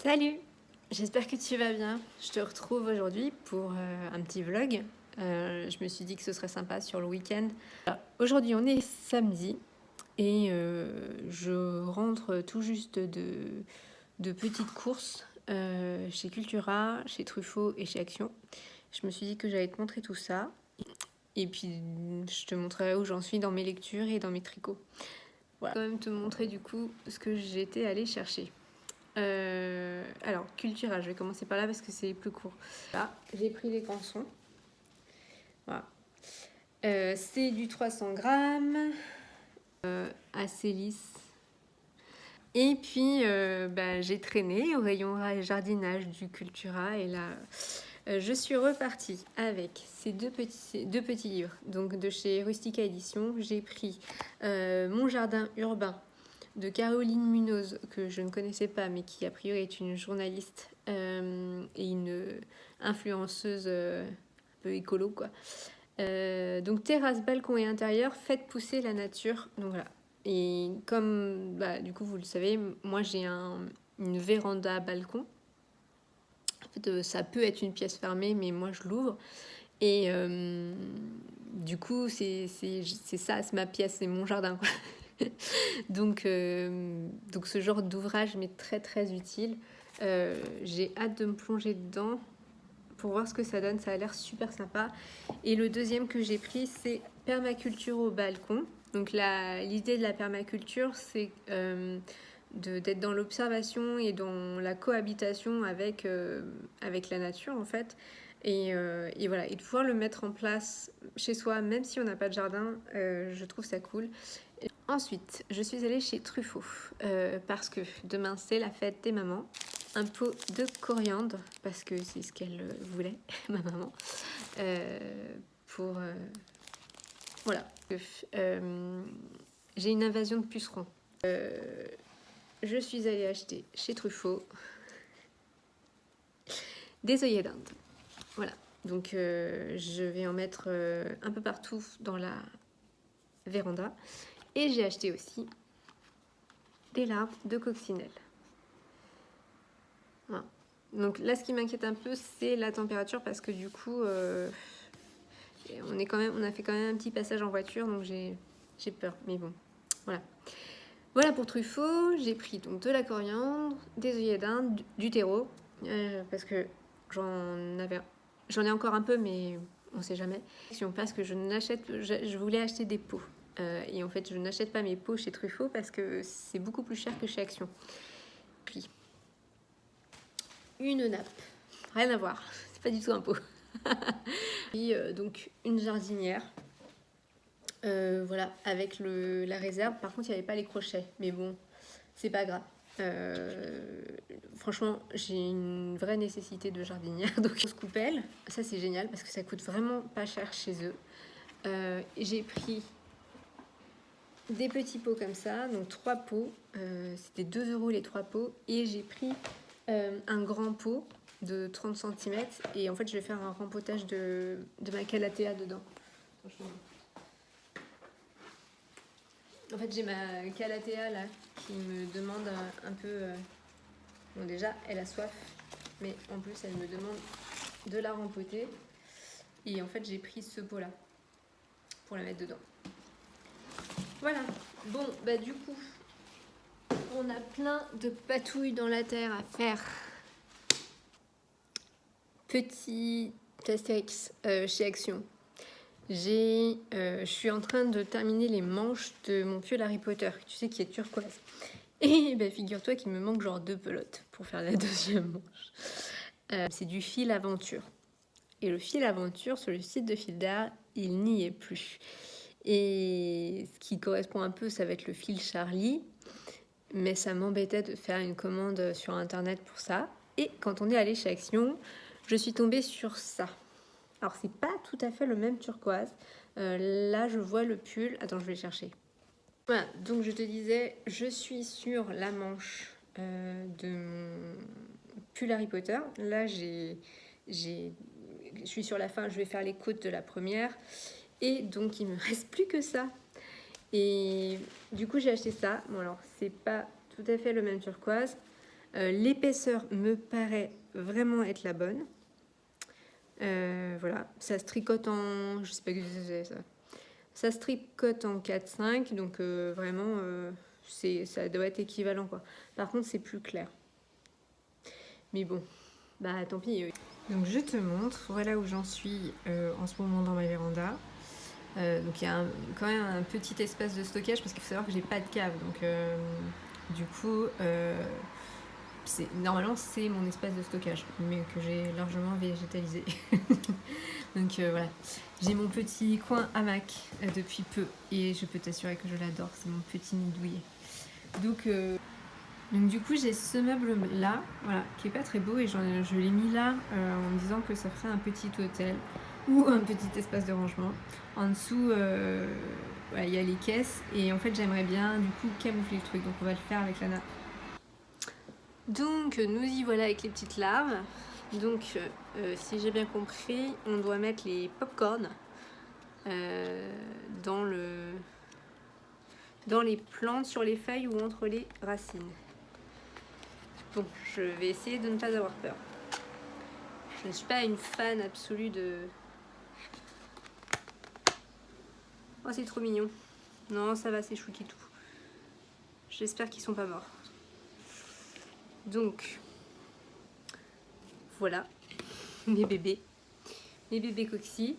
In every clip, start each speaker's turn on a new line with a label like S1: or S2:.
S1: Salut! J'espère que tu vas bien. Je te retrouve aujourd'hui pour un petit vlog. Je me suis dit que ce serait sympa sur le week-end. Alors, aujourd'hui, on est samedi et je rentre tout juste de petites courses chez Cultura, chez Truffaut et chez Action. Je me suis dit que j'allais te montrer tout ça. Et puis, je te montrerai où j'en suis dans mes lectures et dans mes tricots. Voilà. Je vais quand même te montrer du coup ce que j'étais allée chercher. Alors, Cultura, je vais commencer par là parce que c'est plus court. Là, j'ai pris les cançons. Voilà. C'est du 300 grammes, assez lisse. Et puis, j'ai traîné au rayon jardinage du Cultura et là, je suis repartie avec ces deux petits livres. Donc, de chez Rustica Édition, j'ai pris Mon jardin urbain de Caroline Munoz, que je ne connaissais pas, mais qui a priori est une journaliste et une influenceuse un peu écolo, quoi. Donc terrasse, balcon et intérieur, faites pousser la nature. Donc voilà. Et comme du coup vous le savez, moi j'ai une véranda balcon. En fait, ça peut être une pièce fermée, mais moi je l'ouvre. Et du coup, c'est ça, c'est ma pièce, c'est mon jardin, quoi. donc ce genre d'ouvrage m'est très très utile. J'ai hâte de me plonger dedans pour voir ce que ça donne, ça a l'air super sympa. Et le deuxième que j'ai pris, c'est Permaculture au balcon. Donc l'idée de la permaculture, c'est d'être dans l'observation et dans la cohabitation avec la nature en fait. Et voilà, et de pouvoir le mettre en place chez soi, même si on n'a pas de jardin, je trouve ça cool. Ensuite, je suis allée chez Truffaut parce que demain c'est la fête des mamans. Un pot de coriandre parce que c'est ce qu'elle voulait, ma maman. Voilà. J'ai une invasion de pucerons. Je suis allée acheter chez Truffaut des œillets d'Inde. Voilà. Donc je vais en mettre un peu partout dans la véranda. Et j'ai acheté aussi des larves de coccinelle. Voilà. Donc là, ce qui m'inquiète un peu, c'est la température parce que du coup, on a fait quand même un petit passage en voiture, donc j'ai peur. Mais bon, voilà. Voilà pour Truffaut. J'ai pris donc de la coriandre, des œillets d'Inde, du terreau, parce que j'en ai encore un peu, mais on sait jamais. Parce que je voulais acheter des pots. Et en fait, je n'achète pas mes pots chez Truffaut parce que c'est beaucoup plus cher que chez Action. Puis, une nappe. Rien à voir. C'est pas du tout un pot. Puis, donc, une jardinière. Voilà, avec la réserve. Par contre, il n'y avait pas les crochets. Mais bon, c'est pas grave. Franchement, j'ai une vraie nécessité de jardinière. Donc, grosse coupelle. Ça, c'est génial parce que ça coûte vraiment pas cher chez eux. J'ai pris des petits pots comme ça, donc 3 pots. C'était 2 € les 3 pots. Et j'ai pris un grand pot de 30 cm. Et en fait, je vais faire un rempotage de ma calathea dedans. En fait, j'ai ma calathea là qui me demande un peu. Bon, déjà, elle a soif, mais en plus, elle me demande de la rempoter. Et en fait, j'ai pris ce pot là pour la mettre dedans. Voilà. Bon, du coup, on a plein de patouilles dans la terre à faire. Petit Astérix chez Action. Je suis en train de terminer les manches de mon pull Harry Potter, tu sais, qui est turquoise. Et figure-toi qu'il me manque genre 2 pelotes pour faire la deuxième manche. C'est du fil aventure. Et le fil aventure, sur le site de Fil d'Art, il n'y est plus. Et ce qui correspond un peu, ça va être le fil Charlie. Mais ça m'embêtait de faire une commande sur Internet pour ça. Et quand on est allé chez Action, je suis tombée sur ça. Alors, c'est pas tout à fait le même turquoise. Là, je vois le pull. Attends, je vais le chercher. Voilà, donc je te disais, je suis sur la manche de mon pull Harry Potter. Là, je suis sur la fin, je vais faire les côtes de la première. Et donc, il me reste plus que ça. Et du coup, j'ai acheté ça. Bon, alors, c'est pas tout à fait le même turquoise. L'épaisseur me paraît vraiment être la bonne. Voilà, ça se tricote en... Je sais pas que c'est ça. Ça se tricote en 4-5, donc vraiment, ça doit être équivalent, quoi. Par contre, c'est plus clair. Mais bon, bah tant pis. Donc je te montre, voilà où j'en suis en ce moment dans ma véranda. Donc il y a quand même un petit espace de stockage parce qu'il faut savoir que j'ai pas de cave. Donc du coup, normalement c'est mon espace de stockage, mais que j'ai largement végétalisé. Donc voilà, j'ai mon petit coin hamac depuis peu et je peux t'assurer que je l'adore, c'est mon petit nid douillet. Donc du coup j'ai ce meuble là, voilà, qui est pas très beau et je l'ai mis là en me disant que ça ferait un petit hôtel ou un petit espace de rangement. En dessous, voilà, il y a les caisses et en fait j'aimerais bien du coup camoufler le truc, donc on va le faire avec Lana. Donc nous y voilà avec les petites larves. Donc si j'ai bien compris, on doit mettre les pop-corn dans les plantes, sur les feuilles ou entre les racines. Bon, je vais essayer de ne pas avoir peur. Je ne suis pas une fan absolue de... Oh, c'est trop mignon. Non, ça va, c'est chouki tout. J'espère qu'ils sont pas morts. Donc, voilà, mes bébés coccyx.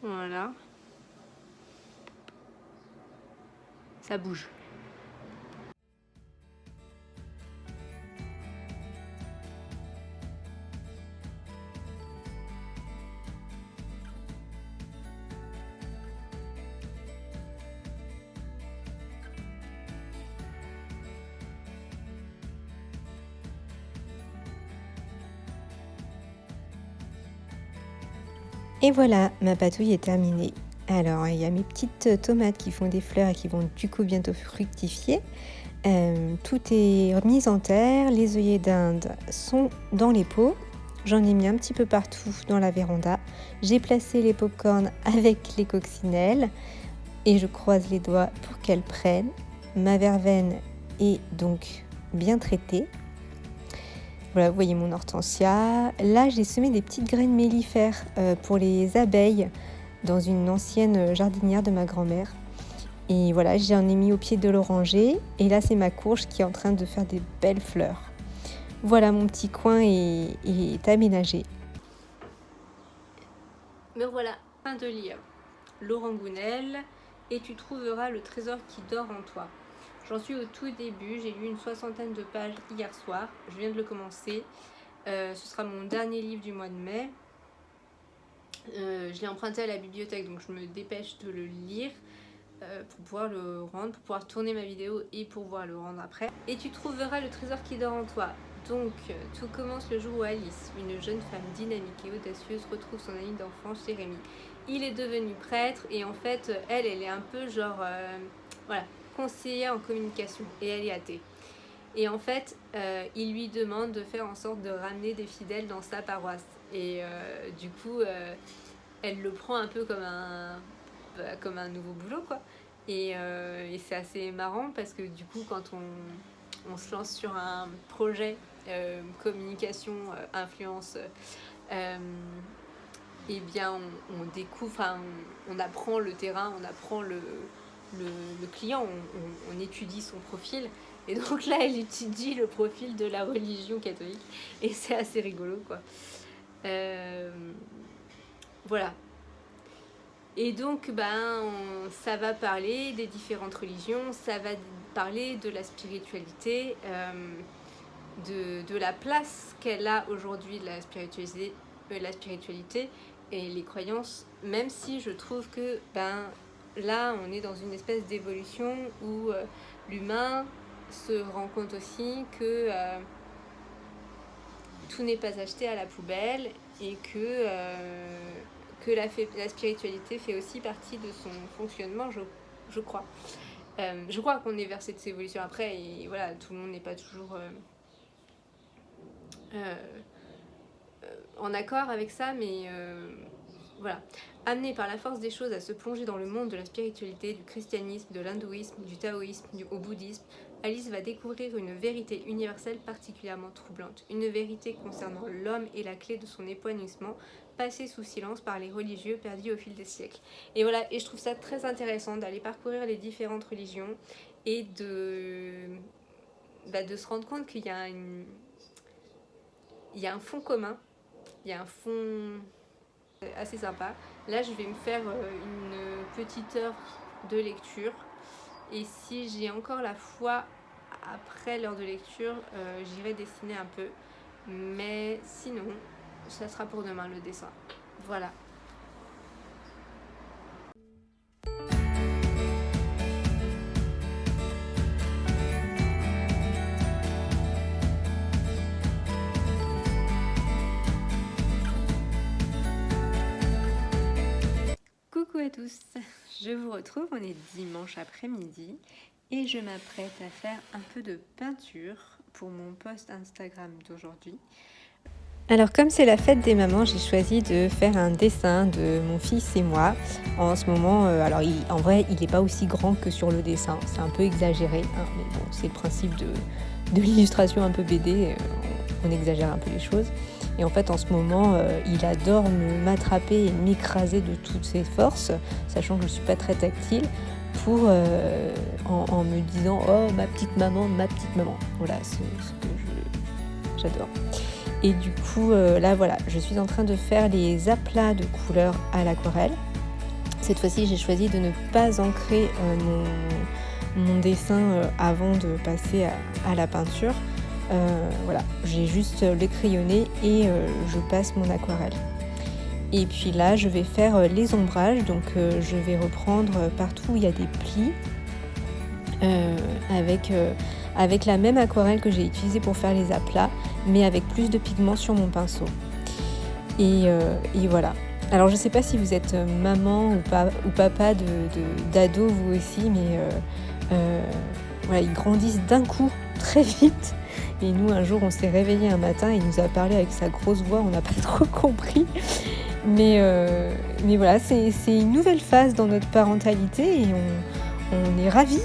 S1: Voilà. Ça bouge.
S2: Et voilà, ma patouille est terminée. Alors, il y a mes petites tomates qui font des fleurs et qui vont du coup bientôt fructifier. Tout est remis en terre, les œillets d'Inde sont dans les pots. J'en ai mis un petit peu partout dans la véranda. J'ai placé les pop-corn avec les coccinelles et je croise les doigts pour qu'elles prennent. Ma verveine est donc bien traitée. Voilà, vous voyez mon hortensia. Là, j'ai semé des petites graines mellifères pour les abeilles dans une ancienne jardinière de ma grand-mère. Et voilà, j'en ai mis au pied de l'oranger. Et là, c'est ma courge qui est en train de faire des belles fleurs. Voilà, mon petit coin est aménagé.
S1: Me voilà, fin de lire Laurent Gounel, et tu trouveras le trésor qui dort en toi. J'en suis au tout début, j'ai lu une 60aine de pages hier soir, je viens de le commencer. Ce sera mon dernier livre du mois de mai. Je l'ai emprunté à la bibliothèque, donc je me dépêche de le lire pour pouvoir le rendre, pour pouvoir tourner ma vidéo et pour pouvoir le rendre après. Et tu trouveras le trésor qui dort en toi. Donc, tout commence le jour où Alice, une jeune femme dynamique et audacieuse, retrouve son ami d'enfance, Jérémy. Il est devenu prêtre et en fait, elle est un peu genre, voilà, conseillère en communication et elle est athée. Et en fait, il lui demande de faire en sorte de ramener des fidèles dans sa paroisse. Et du coup, elle le prend un peu comme un nouveau boulot, quoi. Et c'est assez marrant parce que du coup, quand on se lance sur un projet communication, influence, et bien on découvre, on apprend le terrain, on apprend le client, on étudie son profil. Et donc là, elle étudie le profil de la religion catholique. Et c'est assez rigolo, quoi. Voilà. Et donc, ça va parler des différentes religions, ça va parler de la spiritualité, de la place qu'elle a aujourd'hui de la spiritualité et les croyances, même si je trouve que là, on est dans une espèce d'évolution où l'humain se rend compte aussi que tout n'est pas acheté à la poubelle et que la spiritualité fait aussi partie de son fonctionnement, je crois. Je crois qu'on est vers cette évolution après, et voilà, tout le monde n'est pas toujours en accord avec ça, mais voilà. Amené par la force des choses à se plonger dans le monde de la spiritualité, du christianisme, de l'hindouisme, du taoïsme, au bouddhisme, Alice va découvrir une vérité universelle particulièrement troublante, une vérité concernant l'homme et la clé de son épanouissement, passée sous silence par les religieux perdus au fil des siècles. Et voilà, et je trouve ça très intéressant d'aller parcourir les différentes religions et de se rendre compte qu'il y a un fond commun, il y a un fond assez sympa. Là, je vais me faire une petite heure de lecture. Et si j'ai encore la foi après l'heure de lecture, j'irai dessiner un peu. Mais sinon, ça sera pour demain le dessin. Voilà. Coucou à tous, je vous retrouve, on est dimanche après-midi et je m'apprête à faire un peu de peinture pour mon post Instagram d'aujourd'hui.
S2: Alors comme c'est la fête des mamans, j'ai choisi de faire un dessin de mon fils et moi. En ce moment, alors en vrai, il n'est pas aussi grand que sur le dessin, c'est un peu exagéré, hein, mais bon, c'est le principe de l'illustration un peu BD, on exagère un peu les choses. Et en fait, en ce moment, il adore m'attraper et m'écraser de toutes ses forces, sachant que je ne suis pas très tactile, en me disant « Oh, ma petite maman, ma petite maman ». Voilà, c'est ce que j'adore. Et du coup, là, voilà, je suis en train de faire les aplats de couleurs à l'aquarelle. Cette fois-ci, j'ai choisi de ne pas ancrer mon dessin avant de passer à la peinture. Voilà, j'ai juste le crayonné et je passe mon aquarelle. Et puis là, je vais faire les ombrages. Donc, je vais reprendre partout où il y a des plis avec la même aquarelle que j'ai utilisée pour faire les aplats, mais avec plus de pigments sur mon pinceau. Et voilà. Alors, je ne sais pas si vous êtes maman ou papa d'ados, vous aussi, mais voilà, ils grandissent d'un coup très vite. Et nous, un jour, on s'est réveillé un matin et il nous a parlé avec sa grosse voix, on n'a pas trop compris. Mais voilà, c'est une nouvelle phase dans notre parentalité et on est ravis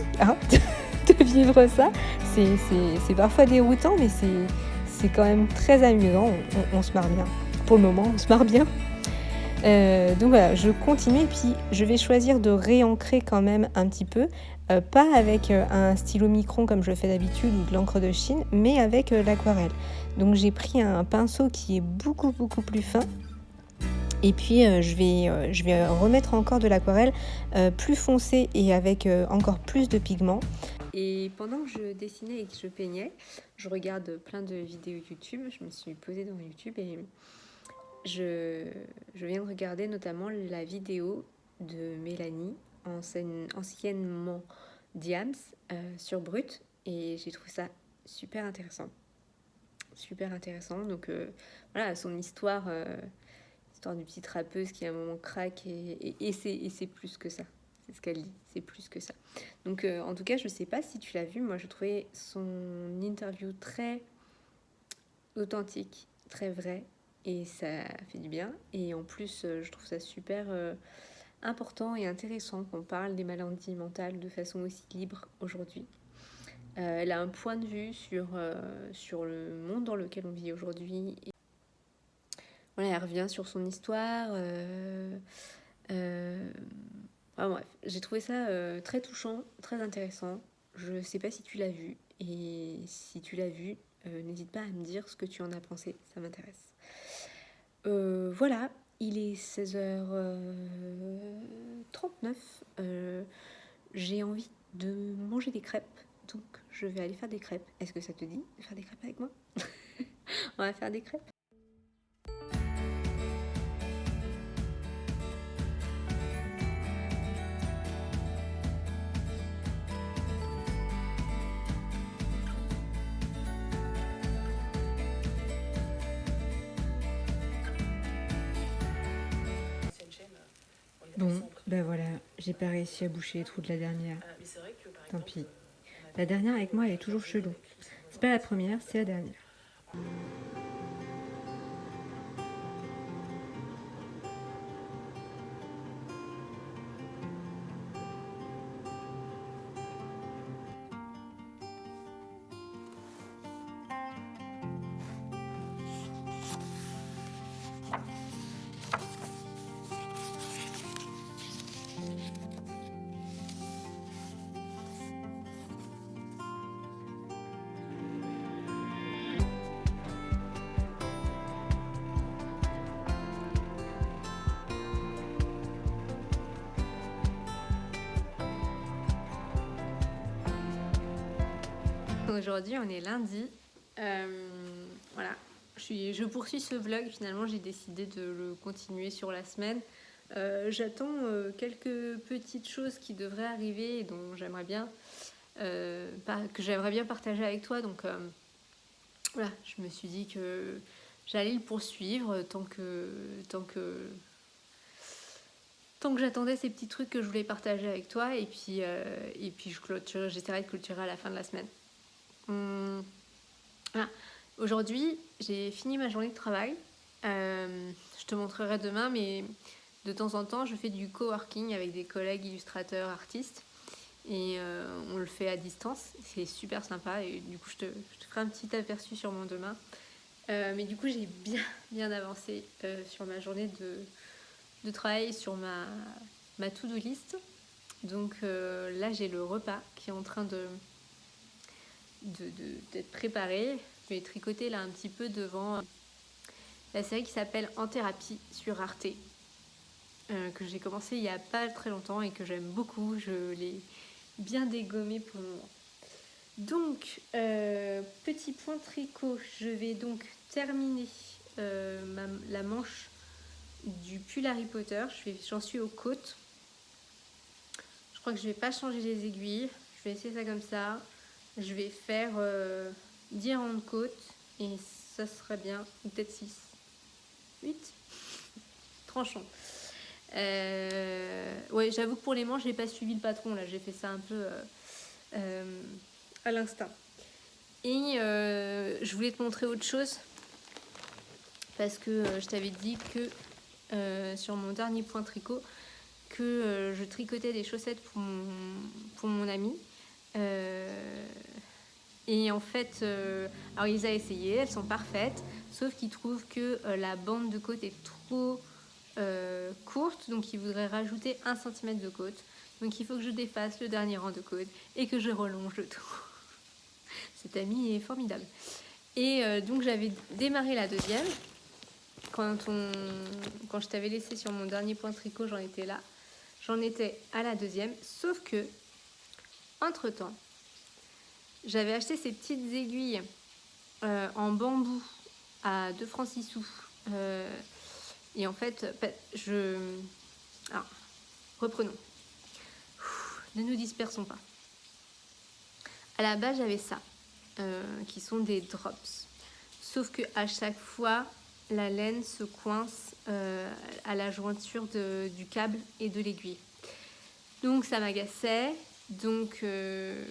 S2: de vivre ça. C'est parfois déroutant, mais c'est quand même très amusant. On se marre bien. Pour le moment, on se marre bien. Donc voilà, je continue et puis je vais choisir de réancrer quand même un petit peu, pas avec un stylo micron comme je le fais d'habitude ou de l'encre de Chine, mais avec l'aquarelle. Donc j'ai pris un pinceau qui est beaucoup plus fin. Et puis je vais remettre encore de l'aquarelle plus foncée et avec encore plus de pigments.
S1: Et pendant que je dessinais et que je peignais, je regarde plein de vidéos YouTube. Je me suis posée devant YouTube et je viens de regarder notamment la vidéo de Mélanie, anciennement Diams, sur Brut. Et j'ai trouvé ça super intéressant. Donc voilà, son histoire... Histoire d'une petite rappeuse qui à un moment craque et c'est plus que ça. C'est ce qu'elle dit, c'est plus que ça. Donc en tout cas, je sais pas si tu l'as vu, moi je trouvais son interview très authentique, très vrai et ça fait du bien. Et en plus, je trouve ça super important et intéressant qu'on parle des maladies mentales de façon aussi libre aujourd'hui. Elle a un point de vue sur le monde dans lequel on vit aujourd'hui. Voilà, elle revient sur son histoire. Bref, j'ai trouvé ça très touchant, très intéressant. Je ne sais pas si tu l'as vu. Et si tu l'as vu, n'hésite pas à me dire ce que tu en as pensé. Ça m'intéresse. Voilà, il est 16h39. J'ai envie de manger des crêpes. Donc, je vais aller faire des crêpes. Est-ce que ça te dit de faire des crêpes avec moi? On va faire des crêpes.
S2: Bon, ben voilà, j'ai pas réussi à boucher les trous de la dernière. Tant pis. La dernière avec moi, elle est toujours chelou. C'est pas la première, c'est la dernière.
S1: Aujourd'hui, on est lundi. Voilà, je poursuis ce vlog. Finalement, j'ai décidé de le continuer sur la semaine. J'attends quelques petites choses qui devraient arriver et dont j'aimerais bien, que j'aimerais bien partager avec toi. Donc voilà, je me suis dit que j'allais le poursuivre tant que j'attendais ces petits trucs que je voulais partager avec toi. Et puis j'essaierai de clôturer à la fin de la semaine. Voilà. Aujourd'hui, j'ai fini ma journée de travail. Je te montrerai demain, mais de temps en temps, je fais du coworking avec des collègues illustrateurs, artistes. Et on le fait à distance. C'est super sympa. Et du coup, je te ferai un petit aperçu sur mon demain. Mais du coup, j'ai bien avancé sur ma journée de travail, sur ma to-do list. Donc là, j'ai le repas qui est en train d'être préparé. Je vais tricoter là un petit peu devant la série qui s'appelle En thérapie sur Arte, que j'ai commencé il n'y a pas très longtemps et que j'aime beaucoup. Je l'ai bien dégommé pour le moment. Donc, petit point tricot, je vais donc terminer la manche du pull Harry Potter. J'en suis aux côtes. Je crois que je vais pas changer les aiguilles. Je vais essayer ça comme ça. Je vais faire 10 rangs de côte et ça serait bien, ou peut-être 6, 8, tranchons. Ouais, j'avoue que pour les manches, j'ai pas suivi le patron là, j'ai fait ça un peu à l'instinct. Et je voulais te montrer autre chose parce que je t'avais dit que sur mon dernier point tricot que je tricotais des chaussettes pour mon ami. Et en fait, alors il les a essayées, elles sont parfaites, sauf qu'il trouve que la bande de côte est trop courte, donc il voudrait rajouter 1 cm de côte. Donc il faut que je défasse le dernier rang de côte et que je relonge le tout. Cet ami est formidable. Et donc j'avais démarré la deuxième. Quand je t'avais laissé sur mon dernier point tricot, j'en étais là. J'en étais à la deuxième, sauf que, entre-temps, j'avais acheté ces petites aiguilles en bambou à 2 francs 6 sous. Et en fait, alors, reprenons. Ne nous dispersons pas. À la base, j'avais ça, qui sont des drops. Sauf que à chaque fois, la laine se coince à la jointure du câble et de l'aiguille. Donc ça m'agaçait. Donc je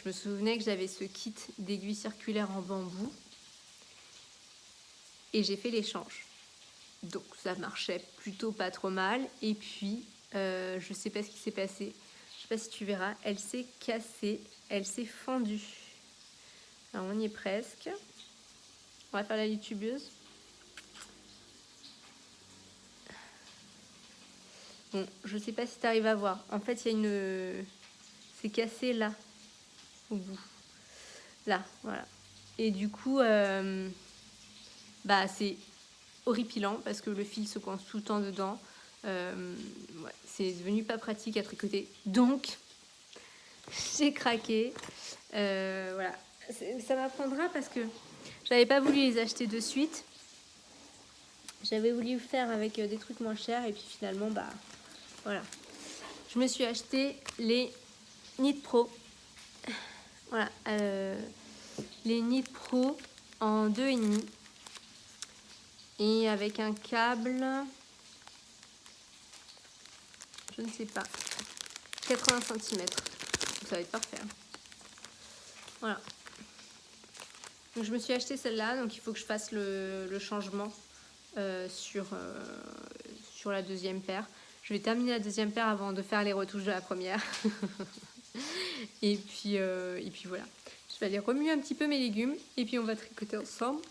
S1: me souvenais que j'avais ce kit d'aiguilles circulaires en bambou. Et j'ai fait l'échange. Donc ça marchait plutôt pas trop mal. Et puis, je sais pas ce qui s'est passé. Je sais pas si tu verras. Elle s'est cassée. Elle s'est fendue. Alors on y est presque. On va faire la youtubeuse. Bon, je sais pas si tu arrives à voir. En fait, il y a une... C'est cassé là, au bout. Là, voilà. Et du coup, c'est horripilant parce que le fil se coince tout le temps dedans. Ouais, c'est devenu pas pratique à tricoter. Donc, j'ai craqué. Voilà. Ça m'apprendra parce que j'avais pas voulu les acheter de suite. J'avais voulu faire avec des trucs moins chers et puis finalement, voilà. Je me suis acheté les Knit Pro. Voilà. Les Knit Pro en 2,5. Et avec un câble, je ne sais pas, 80 cm. Ça va être parfait. Voilà. Donc je me suis acheté celle-là, donc il faut que je fasse le changement sur la deuxième paire. Je vais terminer la deuxième paire avant de faire les retouches de la première. et puis voilà. Je vais aller remuer un petit peu mes légumes et puis on va tricoter ensemble.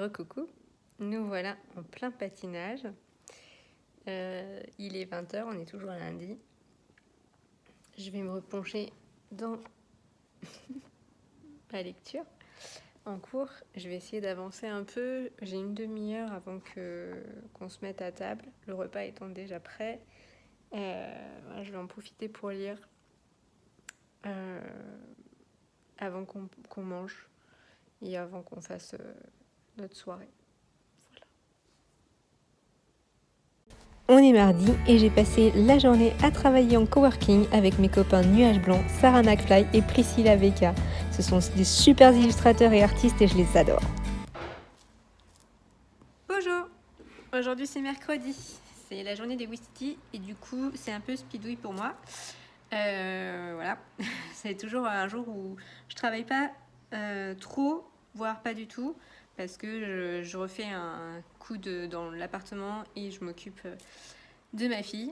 S1: Recoucou, nous voilà en plein patinage. Il est 20h, on est toujours lundi. Je vais me repencher dans ma lecture en cours. Je vais essayer d'avancer un peu. J'ai une demi-heure avant qu'on se mette à table, le repas étant déjà prêt. Je vais en profiter pour lire avant qu'on mange et avant qu'on fasse notre soirée.
S2: On est mardi et j'ai passé la journée à travailler en coworking avec mes copains Nuage Blanc, Sarah McFly et Priscilla Veka. Ce sont des super illustrateurs et artistes et je les adore.
S1: Bonjour. Aujourd'hui c'est mercredi, c'est la journée des Wistiti et du coup c'est un peu speedouille pour moi. Voilà, c'est toujours un jour où je travaille pas trop, voire pas du tout, parce que je refais un coup dans l'appartement et je m'occupe de ma fille.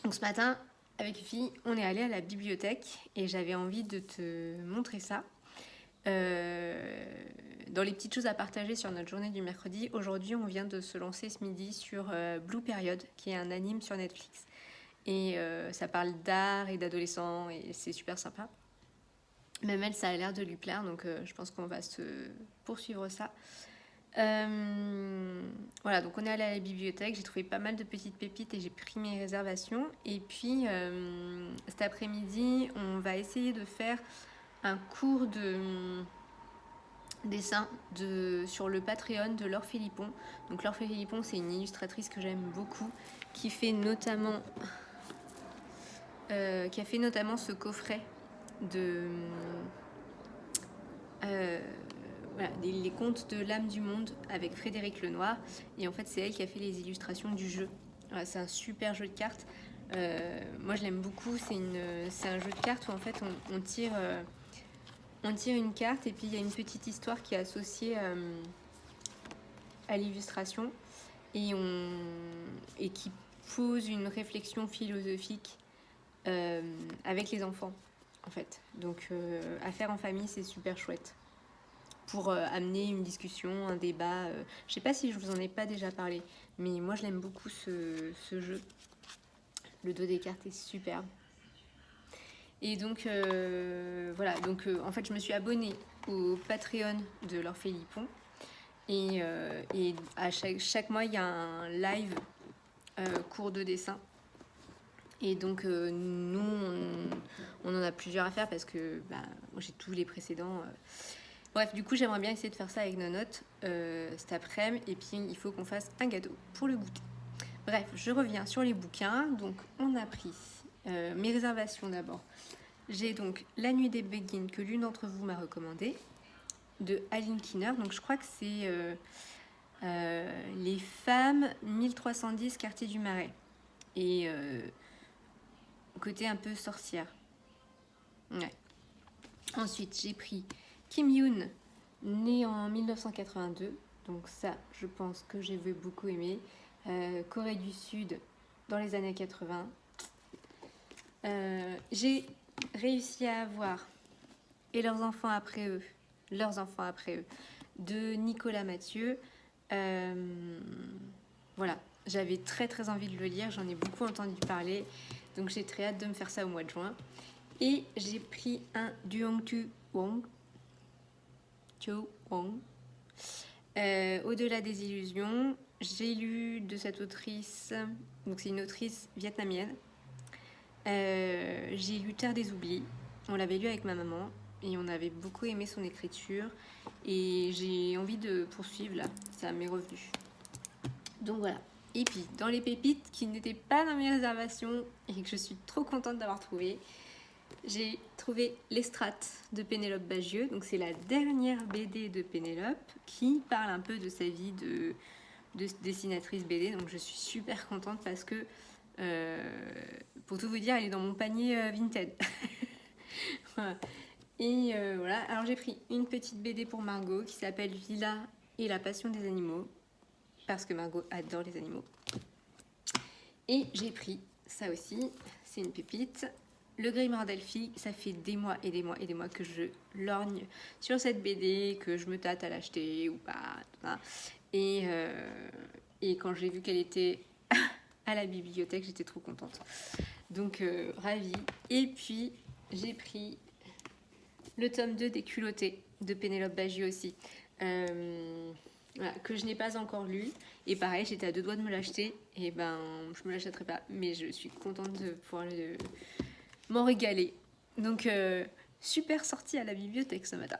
S1: Donc ce matin, avec Fifi, on est allé à la bibliothèque et j'avais envie de te montrer ça. Dans les petites choses à partager sur notre journée du mercredi, aujourd'hui on vient de se lancer ce midi sur Blue Period, qui est un anime sur Netflix. Et ça parle d'art et d'adolescents et c'est super sympa. Même elle, ça a l'air de lui plaire, donc je pense qu'on va se poursuivre ça. Voilà, donc on est allé à la bibliothèque, j'ai trouvé pas mal de petites pépites et j'ai pris mes réservations. Et puis cet après-midi, on va essayer de faire un cours de dessin sur le Patreon de Laure Philippon. Donc Laure Philippon, c'est une illustratrice que j'aime beaucoup, qui a fait notamment ce coffret de voilà, les contes de l'âme du monde avec Frédéric Lenoir. Et en fait, c'est elle qui a fait les illustrations du jeu. Voilà, c'est un super jeu de cartes. Moi, je l'aime beaucoup. C'est un jeu de cartes où en fait, on tire une carte et puis il y a une petite histoire qui est associée à l'illustration et qui pose une réflexion philosophique avec les enfants, en fait. Donc, à faire en famille, c'est super chouette. Pour amener une discussion, un débat. Je sais pas si je vous en ai pas déjà parlé, mais moi, je l'aime beaucoup, ce jeu. Le dos des cartes est superbe. Et donc, voilà. Donc, en fait, je me suis abonnée au Patreon de Laure Philippon. Et à chaque mois, il y a un live cours de dessin. Et donc, nous, on en a plusieurs à faire parce que moi, j'ai tous les précédents. Bref, du coup, j'aimerais bien essayer de faire ça avec Nonote cet après-midi. Et puis, il faut qu'on fasse un gâteau pour le goûter. Bref, je reviens sur les bouquins. Donc, on a pris mes réservations d'abord. J'ai donc La Nuit des Béguines que l'une d'entre vous m'a recommandé, de Aline Kinner. Donc, je crois que c'est Les femmes 1310 quartier du Marais. Et côté un peu sorcière. Ouais. Ensuite, j'ai pris Kim Yoon, née en 1982. Donc ça, je pense que j'ai beaucoup aimé. Corée du Sud dans les années 80. J'ai réussi à avoir Et leurs enfants après eux, de Nicolas Mathieu. Voilà, j'avais très très envie de le lire, j'en ai beaucoup entendu parler, donc j'ai très hâte de me faire ça au mois de juin. Et j'ai pris un Duong-tu Wong, Au-delà des illusions. J'ai lu de cette autrice, donc c'est une autrice vietnamienne. J'ai lu Terre des oublis, on l'avait lu avec ma maman et on avait beaucoup aimé son écriture et j'ai envie de poursuivre là, ça m'est revenu. Donc voilà. Et puis dans les pépites qui n'étaient pas dans mes réservations et que je suis trop contente d'avoir trouvé, j'ai trouvé Les Strates de Pénélope Bagieux. Donc c'est la dernière BD de Pénélope qui parle un peu de sa vie de dessinatrice BD. Donc je suis super contente parce que pour tout vous dire, elle est dans mon panier Vinted. Voilà. Et voilà, alors j'ai pris une petite BD pour Margot qui s'appelle Villa et la passion des animaux, parce que Margot adore les animaux. Et j'ai pris ça aussi, c'est une pépite, Le Grimoire d'Elphie, ça fait des mois et des mois et des mois que je lorgne sur cette BD, que je me tâte à l'acheter ou pas. Et quand j'ai vu qu'elle était à la bibliothèque, j'étais trop contente. Donc ravie. Et puis j'ai pris le tome 2 des Culottés de Pénélope Bagieux aussi. Voilà, que je n'ai pas encore lu. Et pareil, j'étais à deux doigts de me l'acheter. Et ben, je me l'achèterai pas. Mais je suis contente de pouvoir m'en régaler. Donc, super sortie à la bibliothèque ce matin.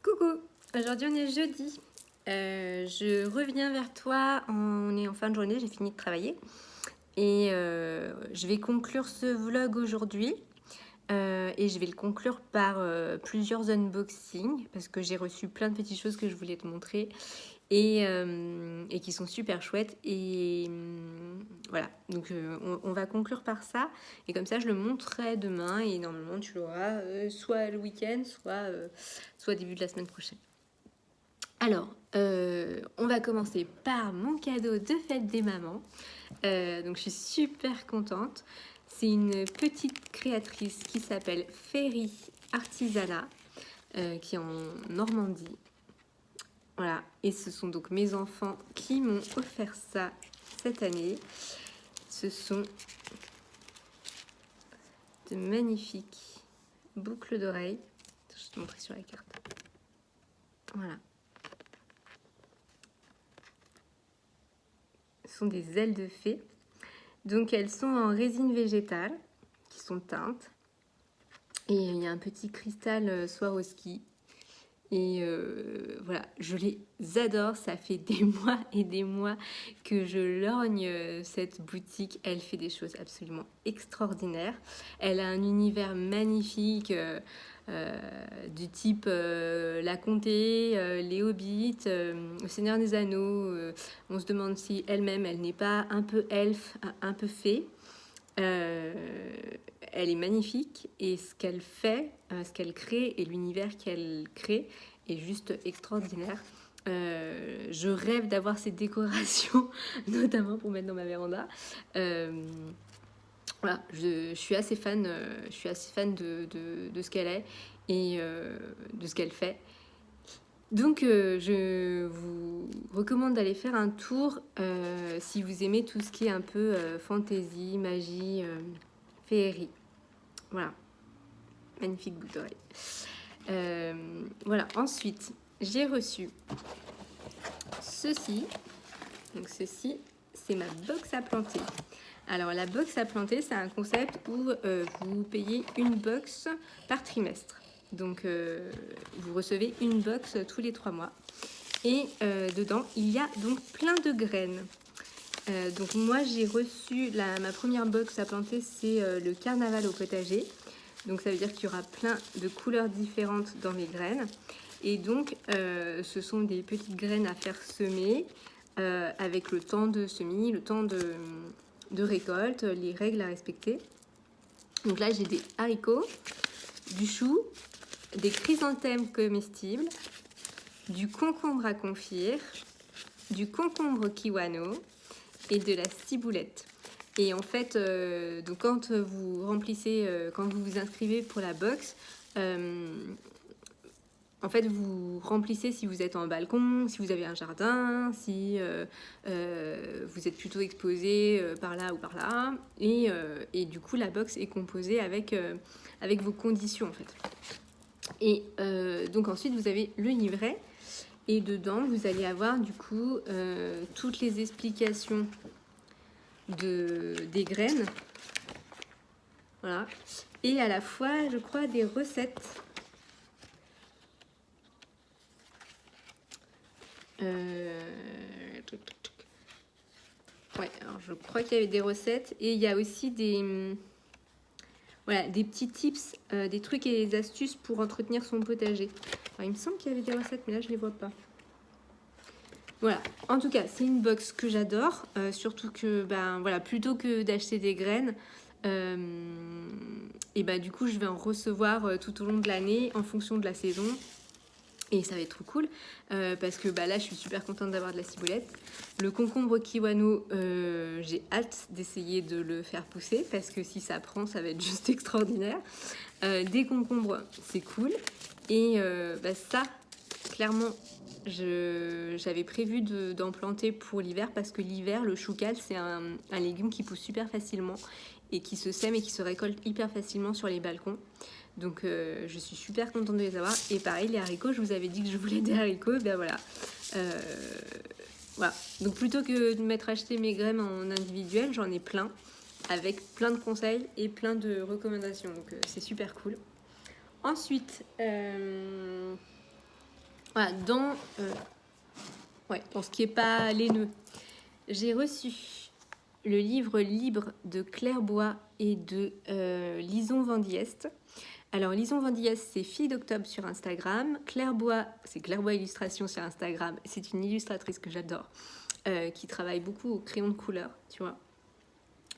S1: Coucou, aujourd'hui on est jeudi. Je reviens vers toi, on est en fin de journée, j'ai fini de travailler. Et je vais conclure ce vlog aujourd'hui. Et je vais le conclure par plusieurs unboxings parce que j'ai reçu plein de petites choses que je voulais te montrer et qui sont super chouettes. Et voilà, donc on va conclure par ça. Et comme ça, je le montrerai demain et normalement, tu l'auras soit le week-end, soit début de la semaine prochaine. Alors, on va commencer par mon cadeau de fête des mamans. Donc, je suis super contente. C'est une petite créatrice qui s'appelle Ferry Artisanat, qui est en Normandie. Voilà, et ce sont donc mes enfants qui m'ont offert ça cette année. Ce sont de magnifiques boucles d'oreilles. Je vais te montrer sur la carte. Voilà. Ce sont des ailes de fée. Donc elles sont en résine végétale, qui sont teintes. Et il y a un petit cristal Swarovski. Et voilà, je les adore. Ça fait des mois et des mois que je lorgne cette boutique. Elle fait des choses absolument extraordinaires. Elle a un univers magnifique du type La Comté, les Hobbits, le Seigneur des Anneaux. On se demande si elle-même, elle n'est pas un peu elfe, un peu fée. Elle est magnifique et ce qu'elle fait, ce qu'elle crée et l'univers qu'elle crée est juste extraordinaire. Je rêve d'avoir ces décorations, notamment pour mettre dans ma véranda. Voilà, je suis assez fan de ce qu'elle est et de ce qu'elle fait. Donc je vous recommande d'aller faire un tour si vous aimez tout ce qui est un peu fantasy, magie, féerie. Voilà, magnifique boucle d'oreille. Voilà, ensuite j'ai reçu ceci. Donc ceci, c'est ma box à planter. Alors la box à planter, c'est un concept où vous payez une box par trimestre. Donc vous recevez une box tous les 3 mois. Et dedans, il y a donc plein de graines. Donc moi, j'ai reçu ma première box à planter, c'est le carnaval au potager. Donc ça veut dire qu'il y aura plein de couleurs différentes dans les graines. Et donc, ce sont des petites graines à faire semer avec le temps de semis, le temps de récolte, les règles à respecter. Donc là, j'ai des haricots, du chou, des chrysanthèmes comestibles, du concombre à confire, du concombre kiwano et de la ciboulette. Et en fait, donc quand vous remplissez, quand vous vous inscrivez pour la box, en fait, vous remplissez si vous êtes en balcon, si vous avez un jardin, si vous êtes plutôt exposé par là ou par là. Et du coup, la box est composée avec vos conditions, en fait. Et donc ensuite, vous avez le livret. Et dedans, vous allez avoir du coup toutes les explications des graines. Voilà. Et à la fois, je crois, des recettes. Ouais, alors je crois qu'il y avait des recettes. Et il y a aussi des petits tips, des trucs et des astuces pour entretenir son potager. Alors, il me semble qu'il y avait des recettes, mais là, je ne les vois pas. Voilà, en tout cas, c'est une box que j'adore, surtout que, plutôt que d'acheter des graines, du coup, je vais en recevoir tout au long de l'année, en fonction de la saison. Et ça va être trop cool parce que là, je suis super contente d'avoir de la ciboulette. Le concombre kiwano, j'ai hâte d'essayer de le faire pousser parce que si ça prend, ça va être juste extraordinaire. Des concombres, c'est cool. Et ça, clairement, j'avais prévu d'en planter pour l'hiver parce que l'hiver, le choucal, c'est un légume qui pousse super facilement et qui se sème et qui se récolte hyper facilement sur les balcons. Donc je suis super contente de les avoir. Et pareil, les haricots, je vous avais dit que je voulais des haricots, ben voilà. Voilà. Donc plutôt que de m'être acheté mes graines en individuel, j'en ai plein, avec plein de conseils et plein de recommandations. Donc c'est super cool. Ensuite, voilà, dans ce qui n'est pas laineux, j'ai reçu le livre libre de Claire Bois et de Lison Vandieste. Alors, Lison Vandieste, c'est Fille d'Octobre sur Instagram. Claire Bois, c'est Claire Bois Illustration sur Instagram. C'est une illustratrice que j'adore, qui travaille beaucoup au crayon de couleur, tu vois.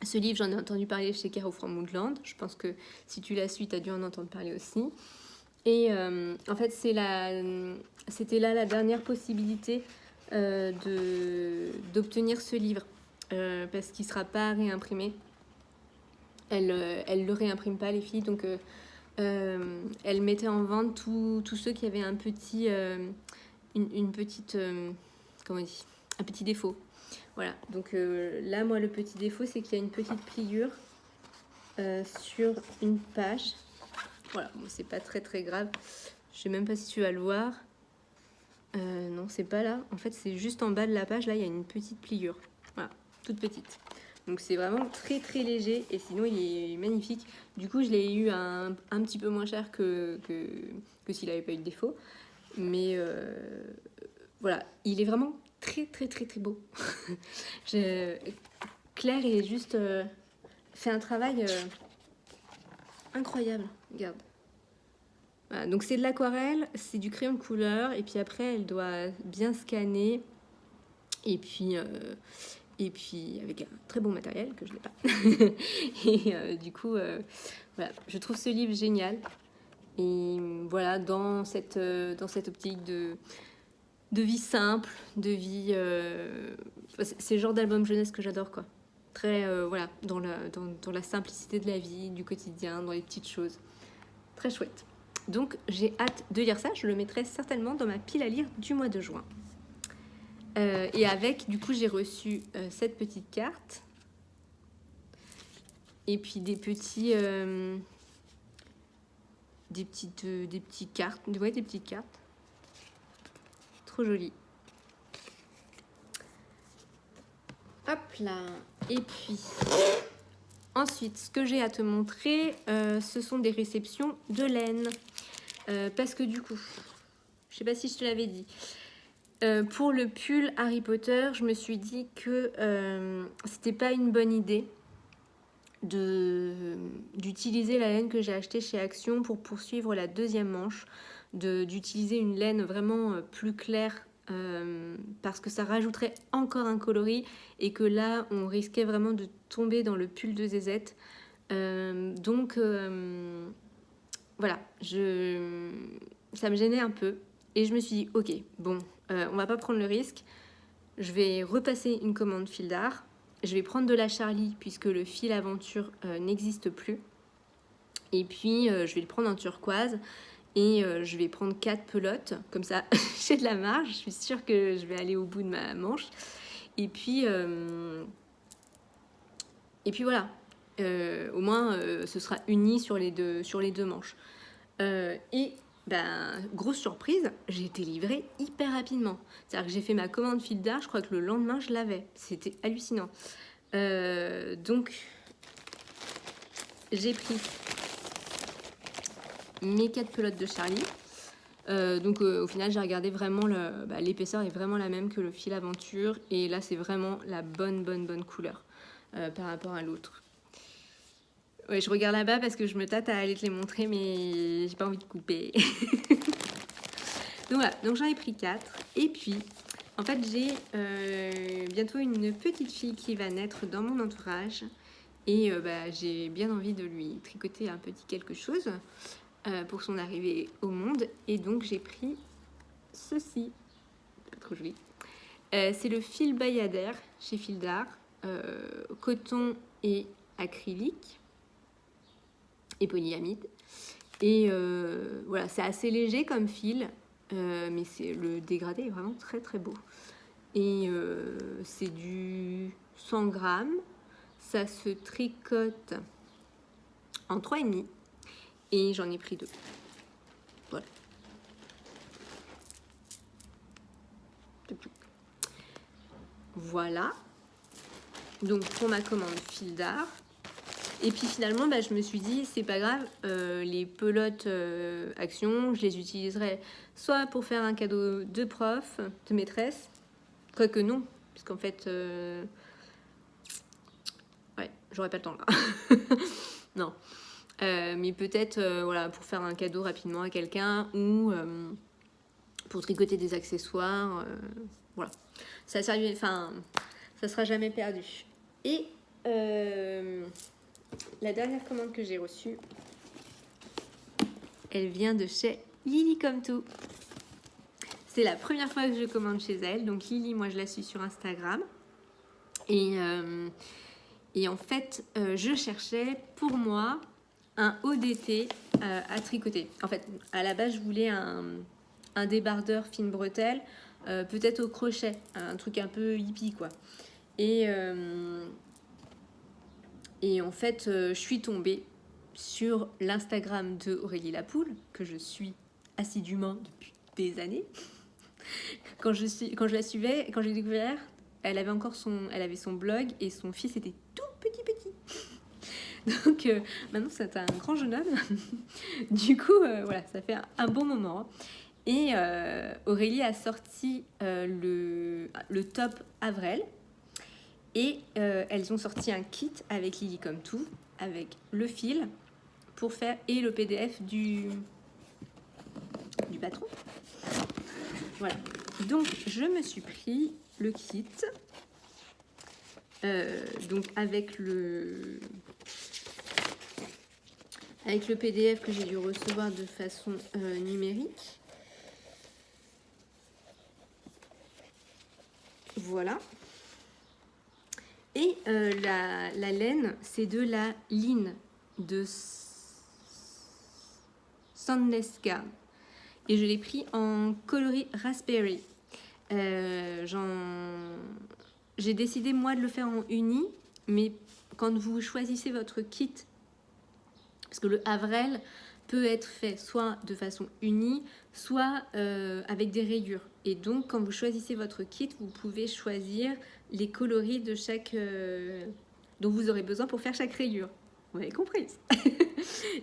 S1: Ce livre, j'en ai entendu parler chez Caro from Woodland. Je pense que si tu la suis, tu as dû en entendre parler aussi. Et en fait, c'était là la dernière possibilité d'obtenir ce livre parce qu'il ne sera pas réimprimé. Elle ne le réimprime pas, les filles, donc elle mettait en vente tous ceux qui avaient un petit, un petit défaut. Voilà, donc là, moi, le petit défaut, c'est qu'il y a une petite pliure sur une page. Voilà, bon, c'est pas très très grave. Je sais même pas si tu vas le voir. Non, c'est pas là. En fait, c'est juste en bas de la page. Là, il y a une petite pliure. Voilà, toute petite. Donc, c'est vraiment très très léger. Et sinon, il est magnifique. Du coup, je l'ai eu un petit peu moins cher que s'il n'avait pas eu de défaut. Mais voilà, il est vraiment très très très très beau. Claire, il est juste fait un travail incroyable. Regarde. Voilà, donc c'est de l'aquarelle, c'est du crayon de couleur, et puis après elle doit bien scanner, et puis avec un très bon matériel que je n'ai pas. Et du coup, voilà, je trouve ce livre génial. Et voilà, dans cette optique de vie simple, de vie, c'est le genre d'album jeunesse que j'adore, quoi. Très voilà, dans la simplicité de la vie, du quotidien, dans les petites choses. Très chouette. Donc j'ai hâte de lire ça, je le mettrai certainement dans ma pile à lire du mois de juin. Et avec, du coup, j'ai reçu cette petite carte. Et puis des petites cartes. Ouais, des petites cartes. Trop jolies. Hop là. Et puis, ensuite, ce que j'ai à te montrer, ce sont des réceptions de laine. Parce que du coup, je sais pas si je te l'avais dit, pour le pull Harry Potter, je me suis dit que c'était pas une bonne idée d'utiliser la laine que j'ai achetée chez Action pour poursuivre la deuxième manche, d'utiliser une laine vraiment plus claire parce que ça rajouterait encore un coloris et que là on risquait vraiment de tomber dans le pull de Zézette. Donc voilà, ça me gênait un peu et je me suis dit ok, bon, on va pas prendre le risque, je vais repasser une commande fil d'art, je vais prendre de la Charlie puisque le fil aventure n'existe plus, et puis je vais le prendre en turquoise et je vais prendre 4 pelotes, comme ça j'ai de la marge, je suis sûre que je vais aller au bout de ma manche, et puis voilà. Au moins ce sera uni sur les deux manches. Et grosse surprise, j'ai été livrée hyper rapidement. C'est-à-dire que j'ai fait ma commande fil d'art, je crois que le lendemain je l'avais. C'était hallucinant. Donc j'ai pris mes 4 pelotes de Charlie. Donc au final j'ai regardé vraiment l'épaisseur est vraiment la même que le fil aventure, et là c'est vraiment la bonne couleur par rapport à l'autre. Ouais, je regarde là-bas parce que je me tâte à aller te les montrer, mais j'ai pas envie de couper. Donc voilà, donc j'en ai pris 4. Et puis, en fait, j'ai bientôt une petite fille qui va naître dans mon entourage. Et j'ai bien envie de lui tricoter un petit quelque chose pour son arrivée au monde. Et donc, j'ai pris ceci. Pas trop joli. C'est le fil Bayadère chez Fil d'Art. Coton et acrylique. Et polyamide. Et voilà, c'est assez léger comme fil. Mais le dégradé est vraiment très très beau. Et c'est du 100 grammes. Ça se tricote en 3,5. Et j'en ai pris 2. Voilà. Voilà. Donc pour ma commande Fil d'Art. Et puis finalement, je me suis dit, c'est pas grave, les pelotes Action, je les utiliserai soit pour faire un cadeau de prof, de maîtresse, quoique non, puisqu'en fait, ouais, j'aurais pas le temps là. Non. Mais peut-être voilà, pour faire un cadeau rapidement à quelqu'un ou pour tricoter des accessoires. Voilà. Ça sera jamais perdu. Et la dernière commande que j'ai reçue, elle vient de chez Lily Comme Tout. C'est la première fois que je commande chez elle. Donc Lily, moi je la suis sur Instagram. Et en fait, je cherchais pour moi un haut d'été à tricoter. En fait, à la base, je voulais un débardeur fine bretelle, peut-être au crochet, un truc un peu hippie, quoi. Et en fait, je suis tombée sur l'Instagram de Aurélie Lapoule, que je suis assidûment depuis des années. Quand je la suivais, quand j'ai découvert, elle avait son blog et son fils était tout petit. Donc maintenant, c'est un grand jeune homme. Du coup, voilà, ça fait un bon moment. Et Aurélie a sorti le top Avril. Et elles ont sorti un kit avec Lily Comme Tout, avec le fil pour faire et le PDF du patron. Voilà. Donc je me suis pris le kit. Donc avec le PDF que j'ai dû recevoir de façon numérique. Voilà. Et la laine, c'est de la line de Sandless Garn. Et je l'ai pris en coloris raspberry. J'ai décidé moi de le faire en uni, mais quand vous choisissez votre kit, parce que le Avril peut être fait soit de façon unie, soit avec des rayures. Et donc, quand vous choisissez votre kit, vous pouvez choisir les coloris de chaque dont vous aurez besoin pour faire chaque rayure. Vous avez compris.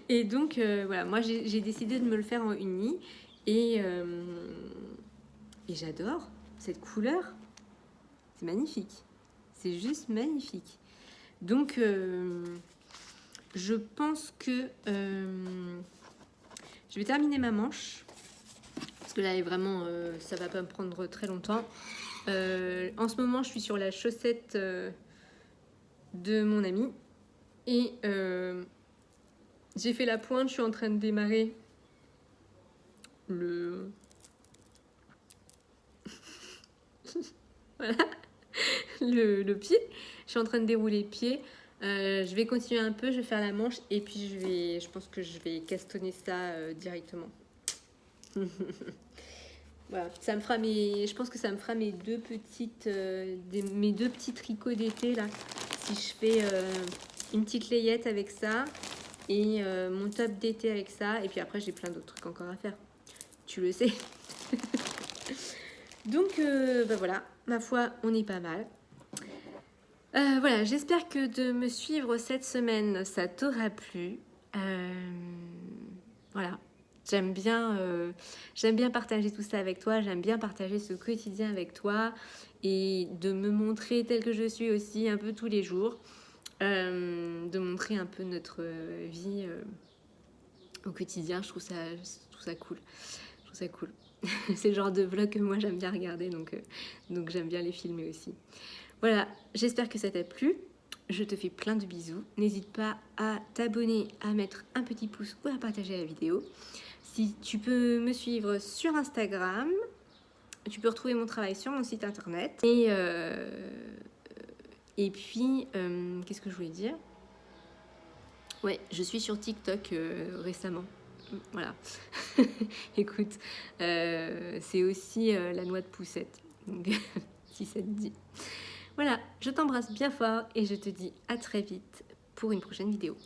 S1: Et donc, voilà, moi j'ai décidé de me le faire en uni. Et j'adore cette couleur. C'est magnifique. C'est juste magnifique. Donc, je pense que je vais terminer ma manche. Parce que là, vraiment, ça va pas me prendre très longtemps. En ce moment, je suis sur la chaussette de mon ami. Et j'ai fait la pointe. Je suis en train de démarrer le... voilà. le pied. Je suis en train de dérouler le pied. Je vais continuer un peu, je vais faire la manche et puis je pense que je vais castonner ça directement. Voilà, je pense que ça me fera mes deux petits tricots d'été là. Si je fais une petite layette avec ça et mon top d'été avec ça, et puis après j'ai plein d'autres trucs encore à faire. Tu le sais. Donc voilà, ma foi, on est pas mal. Voilà, j'espère que de me suivre cette semaine, ça t'aura plu. Voilà, j'aime bien partager tout ça avec toi, j'aime bien partager ce quotidien avec toi et de me montrer telle que je suis aussi un peu tous les jours, de montrer un peu notre vie au quotidien. Je trouve ça cool. Je trouve ça cool. C'est le genre de vlog que moi j'aime bien regarder, donc j'aime bien les filmer aussi. Voilà, j'espère que ça t'a plu. Je te fais plein de bisous. N'hésite pas à t'abonner, à mettre un petit pouce ou à partager la vidéo. Si tu peux me suivre sur Instagram, tu peux retrouver mon travail sur mon site internet. Et puis, qu'est-ce que je voulais dire? Ouais, je suis sur TikTok récemment. Voilà. Écoute, c'est aussi la noix de poussette. Donc, si ça te dit. Voilà, je t'embrasse bien fort et je te dis à très vite pour une prochaine vidéo.